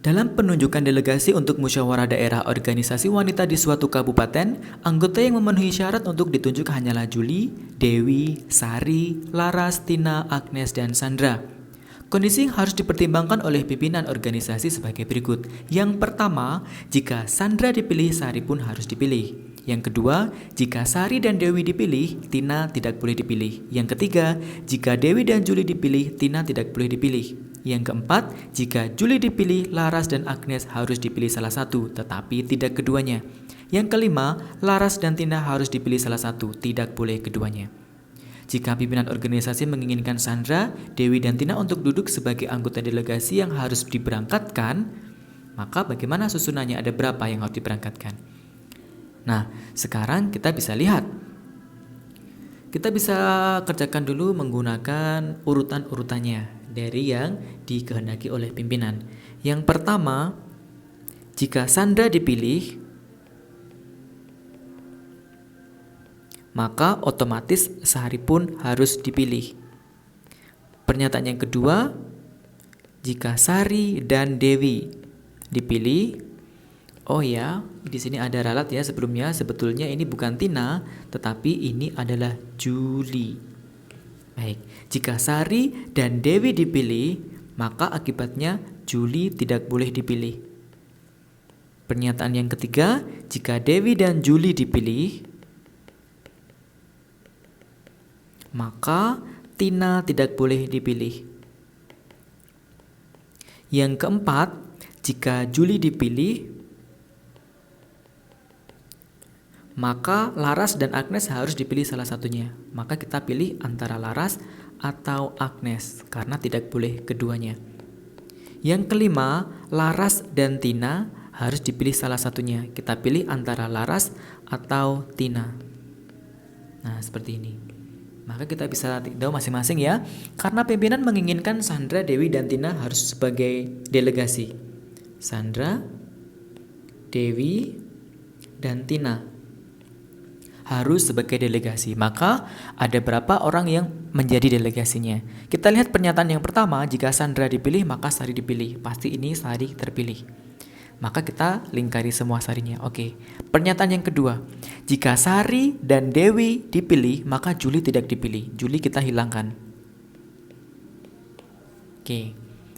Dalam penunjukan delegasi untuk musyawarah daerah organisasi wanita di suatu kabupaten, anggota yang memenuhi syarat untuk ditunjuk hanyalah Juli, Dewi, Sari, Laras, Tina, Agnes, dan Sandra. Kondisi yang harus dipertimbangkan oleh pimpinan organisasi sebagai berikut. Yang pertama, jika Sandra dipilih, Sari pun harus dipilih. Yang kedua, jika Sari dan Dewi dipilih, Tina tidak boleh dipilih. Yang ketiga, jika Dewi dan Juli dipilih, Tina tidak boleh dipilih. Yang keempat, jika Juli dipilih, Laras dan Agnes harus dipilih salah satu, tetapi tidak keduanya. Yang kelima, Laras dan Tina harus dipilih salah satu, tidak boleh keduanya. Jika pimpinan organisasi menginginkan Sandra, Dewi, dan Tina untuk duduk sebagai anggota delegasi yang harus diberangkatkan, maka bagaimana susunannya, ada berapa yang harus diberangkatkan? Nah, sekarang kita bisa lihat. Kita bisa kerjakan dulu menggunakan urutan-urutannya dari yang dikehendaki oleh pimpinan. Yang pertama, jika Sandra dipilih, maka otomatis Sari pun harus dipilih. Pernyataan yang kedua, jika Sari dan Dewi dipilih, oh ya, di sini ada ralat ya sebelumnya. Sebetulnya ini bukan Tina, tetapi ini adalah Juli. Baik, jika Sari dan Dewi dipilih, maka akibatnya Juli tidak boleh dipilih. Pernyataan yang ketiga, jika Dewi dan Juli dipilih, maka Tina tidak boleh dipilih. Yang keempat, jika Juli dipilih, maka Laras dan Agnes harus dipilih salah satunya. Maka kita pilih antara Laras atau Agnes karena tidak boleh keduanya. Yang kelima, Laras dan Tina harus dipilih salah satunya. Kita pilih antara Laras atau Tina. Nah, seperti ini. Maka kita bisa tahu masing-masing ya. Karena pimpinan menginginkan Sandra, Dewi, dan Tina harus sebagai delegasi. Sandra, Dewi, dan Tina harus sebagai delegasi. Maka ada berapa orang yang menjadi delegasinya? Kita lihat pernyataan yang pertama, jika Sandra dipilih maka Sari dipilih. Pasti ini Sari terpilih. Maka kita lingkari semua Sarinya. Oke. Pernyataan yang kedua, jika Sari dan Dewi dipilih maka Juli tidak dipilih. Juli kita hilangkan. Oke.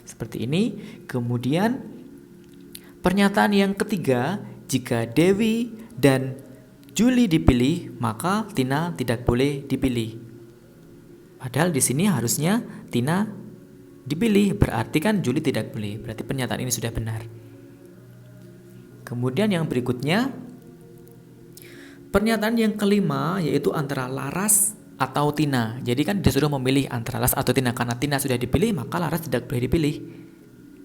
Seperti ini. Kemudian pernyataan yang ketiga, jika Dewi dan Juli dipilih, maka Tina tidak boleh dipilih. Padahal di sini harusnya Tina dipilih, berarti kan Juli tidak boleh. Berarti pernyataan ini sudah benar. Kemudian yang berikutnya, pernyataan yang kelima yaitu antara Laras atau Tina. Jadi kan disuruh memilih antara Laras atau Tina. Karena Tina sudah dipilih, maka Laras tidak boleh dipilih.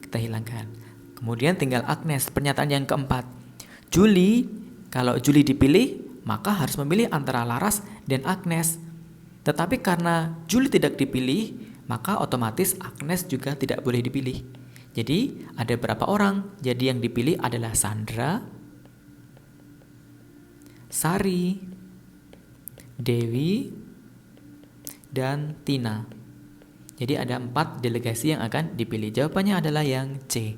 Kita hilangkan. Kemudian tinggal Agnes, pernyataan yang keempat. Kalau Juli dipilih, maka harus memilih antara Laras dan Agnes. Tetapi karena Juli tidak dipilih, maka otomatis Agnes juga tidak boleh dipilih. Jadi ada berapa orang? Jadi yang dipilih adalah Sandra, Sari, Dewi, dan Tina. Jadi ada 4 delegasi yang akan dipilih. Jawabannya adalah yang C.